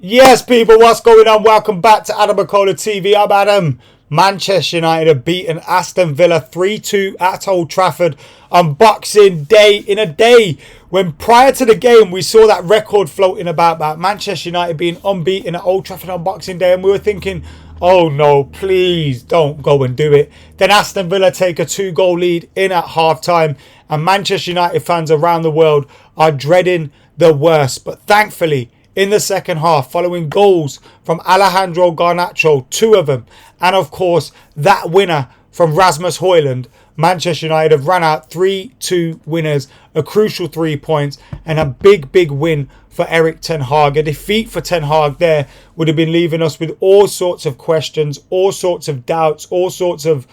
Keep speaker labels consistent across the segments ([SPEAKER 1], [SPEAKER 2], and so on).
[SPEAKER 1] Yes, people, what's going on? Welcome back to AdamMcKola TV. I'm Adam. Manchester United have beaten Aston Villa 3-2 at Old Trafford on Boxing Day, in a day when prior to the game we saw that record floating about Manchester United being unbeaten at Old Trafford on Boxing Day, and we were thinking, oh no, please don't go and do it. Then Aston Villa take a 2-goal lead in at half-time, and Manchester United fans around the world are dreading the worst. But thankfully, in the second half, following goals from Alejandro Garnacho, 2 of them, and of course that winner from Rasmus Højlund, Manchester United have run out 3-2 winners, a crucial 3 points, and a big win for Erik ten Hag. A defeat for ten Hag there would have been leaving us with all sorts of questions, all sorts of doubts, all sorts of,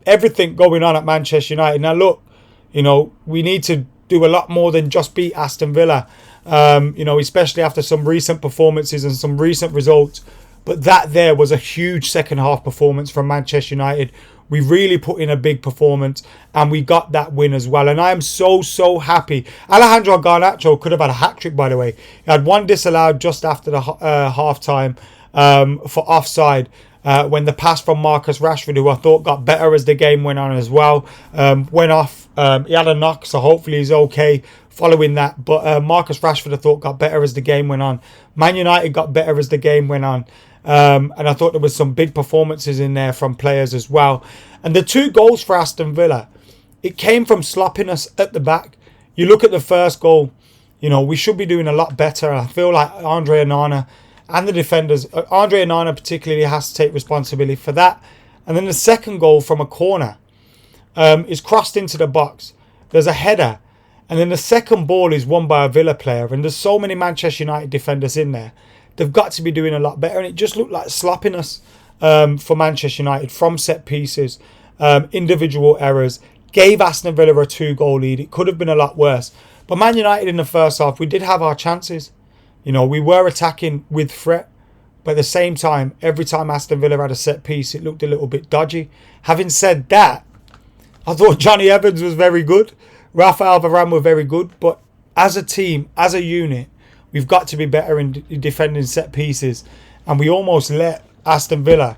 [SPEAKER 1] everything going on at Manchester United. Now look, we need to do a lot more than just beat Aston Villa. Especially after some recent performances and some recent results. But that there was a huge second half performance from Manchester United. We really put in a big performance and we got that win as well. And I am so happy. Alejandro Garnacho could have had a hat-trick, by the way. He had one disallowed just after the half-time for offside. When the pass from Marcus Rashford, who I thought got better as the game went on as well, went off. He had a knock, so hopefully he's okay following that. But Marcus Rashford, I thought, got better as the game went on. Man United got better as the game went on. And I thought there was some big performances in there from players as well. And the 2 goals for Aston Villa, it came from sloppiness at the back. You look at the first goal, we should be doing a lot better. I feel like Andre Onana and the defenders, Andre Onana particularly, has to take responsibility for that. And then the second goal from a corner is crossed into the box. There's a header. And then the second ball is won by a Villa player. And there's so many Manchester United defenders in there. They've got to be doing a lot better. And it just looked like sloppiness for Manchester United from set pieces, individual errors. Gave Aston Villa a 2-goal lead. It could have been a lot worse. But Man United in the first half, we did have our chances. We were attacking with threat. But at the same time, every time Aston Villa had a set piece, it looked a little bit dodgy. Having said that, I thought Jonny Evans was very good. Rafael Varane were very good. But as a team, as a unit, we've got to be better in defending set pieces. And we almost let Aston Villa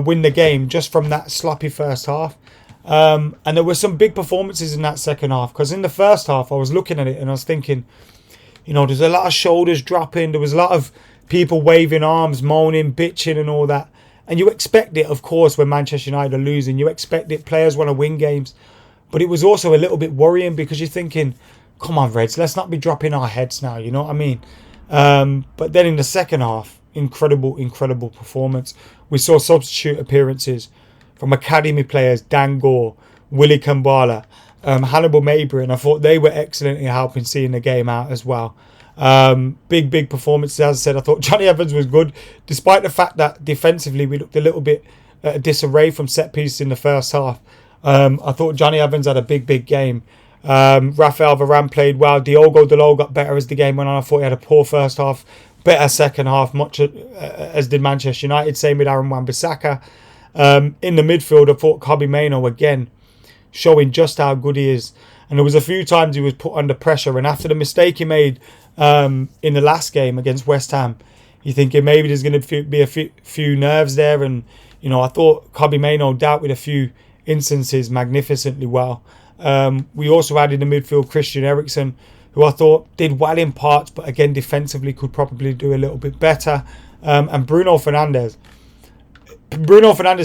[SPEAKER 1] win the game just from that sloppy first half. And there were some big performances in that second half. Because in the first half, I was looking at it and I was thinking, there's a lot of shoulders dropping. There was a lot of people waving arms, moaning, bitching and all that. And you expect it, of course, when Manchester United are losing. You expect it. Players want to win games. But it was also a little bit worrying because you're thinking, come on, Reds, let's not be dropping our heads now. You know what I mean? But then in the second half, incredible performance. We saw substitute appearances from academy players, Dan Gore, Willy Kambala, Hannibal Mabry, and I thought they were excellent in helping seeing the game out as well. Big performances. As I said, I thought Jonny Evans was good, despite the fact that defensively we looked a little bit disarray from set pieces in the first half. I thought Jonny Evans had a big game. Rafael Varane played well. Diogo Dalot got better as the game went on. I thought he had a poor first half, better second half, much as did Manchester United. Same with Aaron Wan-Bissaka. In the midfield, I thought Kobbie Mainoo again, showing just how good he is. And there was a few times he was put under pressure. And after the mistake he made in the last game against West Ham, you're thinking maybe there's going to be a few nerves there. And, I thought Kobbie Mainoo dealt with a few instances magnificently well. We also had in the midfield Christian Eriksen, who I thought did well in parts, but again defensively could probably do a little bit better. And Bruno Fernandes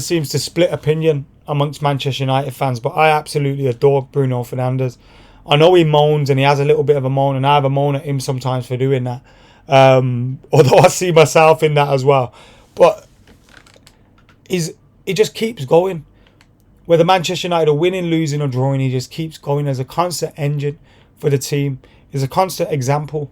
[SPEAKER 1] seems to split opinion amongst Manchester United fans, but I absolutely adore Bruno Fernandes. I know he moans and he has a little bit of a moan, and I have a moan at him sometimes for doing that. Although I see myself in that as well. But he just keeps going. Whether Manchester United are winning, losing or drawing, he just keeps going as a constant engine for the team. He's a constant example.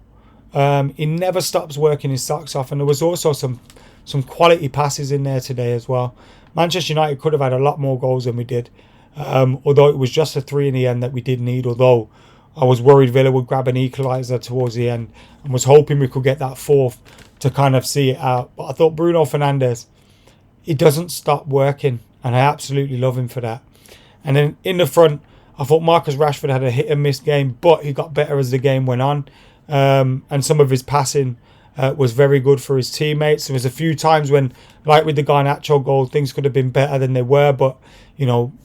[SPEAKER 1] He never stops working his socks off. And there was also some quality passes in there today as well. Manchester United could have had a lot more goals than we did. Although it was just a 3 in the end that we did need. Although I was worried Villa would grab an equaliser towards the end. And was hoping we could get that 4th to kind of see it out. But I thought Bruno Fernandes, he doesn't stop working. And I absolutely love him for that. And then in the front, I thought Marcus Rashford had a hit and miss game, but he got better as the game went on. And some of his passing was very good for his teammates. There was a few times when, like with the Garnacho goal, things could have been better than they were, but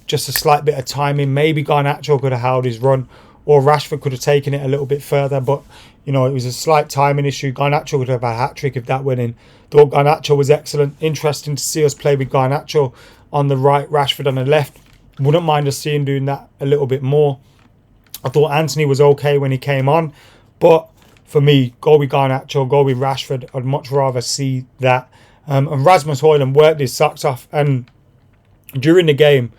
[SPEAKER 1] just a slight bit of timing. Maybe Garnacho could have held his run, or Rashford could have taken it a little bit further, but it was a slight timing issue. Garnacho would have had a hat-trick if that went in. Thought Garnacho was excellent. Interesting to see us play with Garnacho on the right, Rashford on the left. Wouldn't mind us seeing doing that a little bit more. I thought Anthony was okay when he came on, but for me, go with Garnacho, go with Rashford. I'd much rather see that. And Rasmus Højlund worked his socks off. And during the game,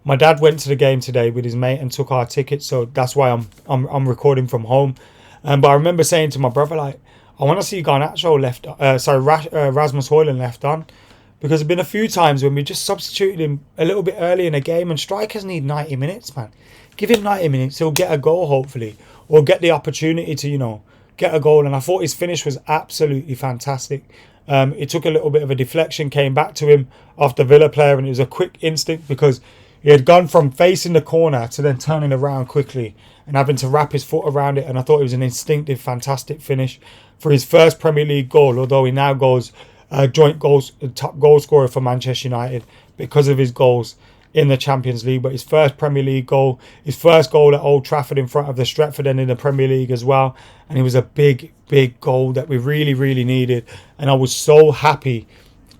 [SPEAKER 1] my dad went to the game today with his mate and took our tickets, so that's why I'm recording from home. But I remember saying to my brother, like, I want to see Garnacho Rasmus Højlund left on, because there's been a few times when we just substituted him a little bit early in a game, and strikers need 90 minutes, man. Give him 90 minutes, he'll get a goal hopefully, or get the opportunity to get a goal. And I thought his finish was absolutely fantastic. It took a little bit of a deflection, came back to him off the Villa player, and it was a quick instinct because he had gone from facing the corner to then turning around quickly and having to wrap his foot around it. And I thought it was an instinctive, fantastic finish for his first Premier League goal, although he now goes top goal scorer for Manchester United because of his goals in the Champions League. But his first Premier League goal, his first goal at Old Trafford in front of the Stretford end in the Premier League as well. And it was a big, big goal that we really, really needed. And I was so happy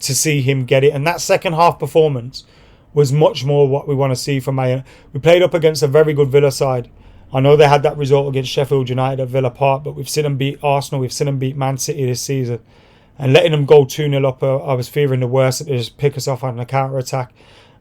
[SPEAKER 1] to see him get it. And that second half performance was much more what we want to see from Man. We played up against a very good Villa side. I know they had that result against Sheffield United at Villa Park, but we've seen them beat Arsenal, we've seen them beat Man City this season. And letting them go 2-0 up, I was fearing the worst, that they just pick us off on a counter-attack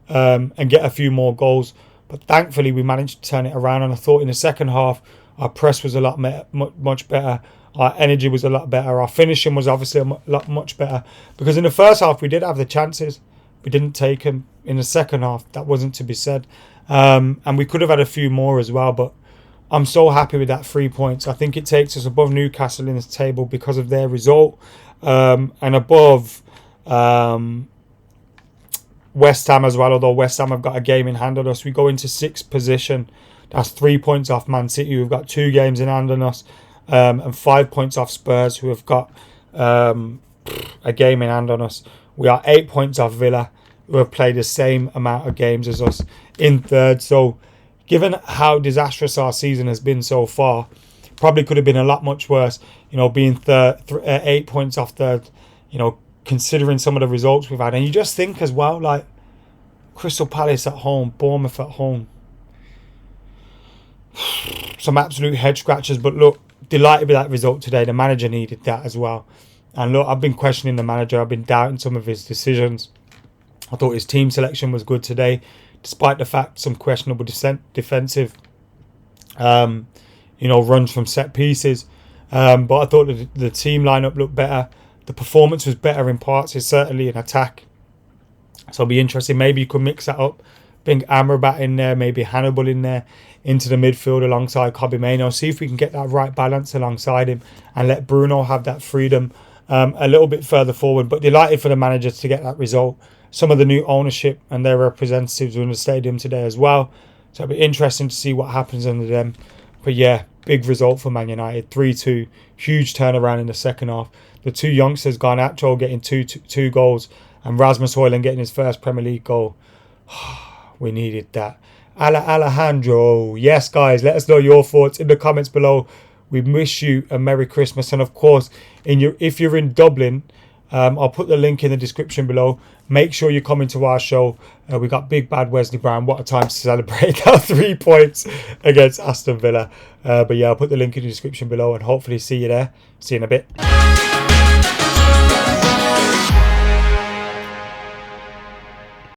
[SPEAKER 1] and get a few more goals. But thankfully, we managed to turn it around. And I thought in the second half, our press was a lot much better. Our energy was a lot better. Our finishing was obviously much better. Because in the first half, we did have the chances. We didn't take them. In the second half, that wasn't to be said. And we could have had a few more as well. But I'm so happy with that 3 points. I think it takes us above Newcastle in this table because of their result. And above West Ham as well, although West Ham have got a game in hand on us. We go into 6th position. That's 3 points off Man City, who've got 2 games in hand on us, and 5 points off Spurs, who have got a game in hand on us. We are 8 points off Villa, who have played the same amount of games as us, in 3rd. So given how disastrous our season has been so far, probably could have been a lot much worse, being 8 points off 3rd, considering some of the results we've had. And you just think as well, like, Crystal Palace at home, Bournemouth at home, some absolute head scratchers. But look, delighted with that result today. The manager needed that as well. And look, I've been questioning the manager. I've been doubting some of his decisions. I thought his team selection was good today, despite the fact some questionable defensive runs from set pieces. But I thought the team lineup looked better. The performance was better in parts. It's certainly an attack. So it'll be interesting. Maybe you could mix that up. Bring Amrabat in there, maybe Hannibal in there, into the midfield alongside Kobbie Mainoo. See if we can get that right balance alongside him and let Bruno have that freedom a little bit further forward. But delighted for the managers to get that result. Some of the new ownership and their representatives were in the stadium today as well. So it'll be interesting to see what happens under them. But yeah, big result for Man United. 3-2. Huge turnaround in the second half. The 2 youngsters, Garnacho getting two goals and Rasmus Højlund getting his first Premier League goal. We needed that. Alejandro. Yes, guys, let us know your thoughts in the comments below. We wish you a Merry Christmas. And of course, if you're in Dublin, I'll put the link in the description below. Make sure you come into our show. We got Big Bad Wesley Brown. What a time to celebrate our 3 points against Aston Villa. But yeah, I'll put the link in the description below and hopefully see you there. See you in a bit.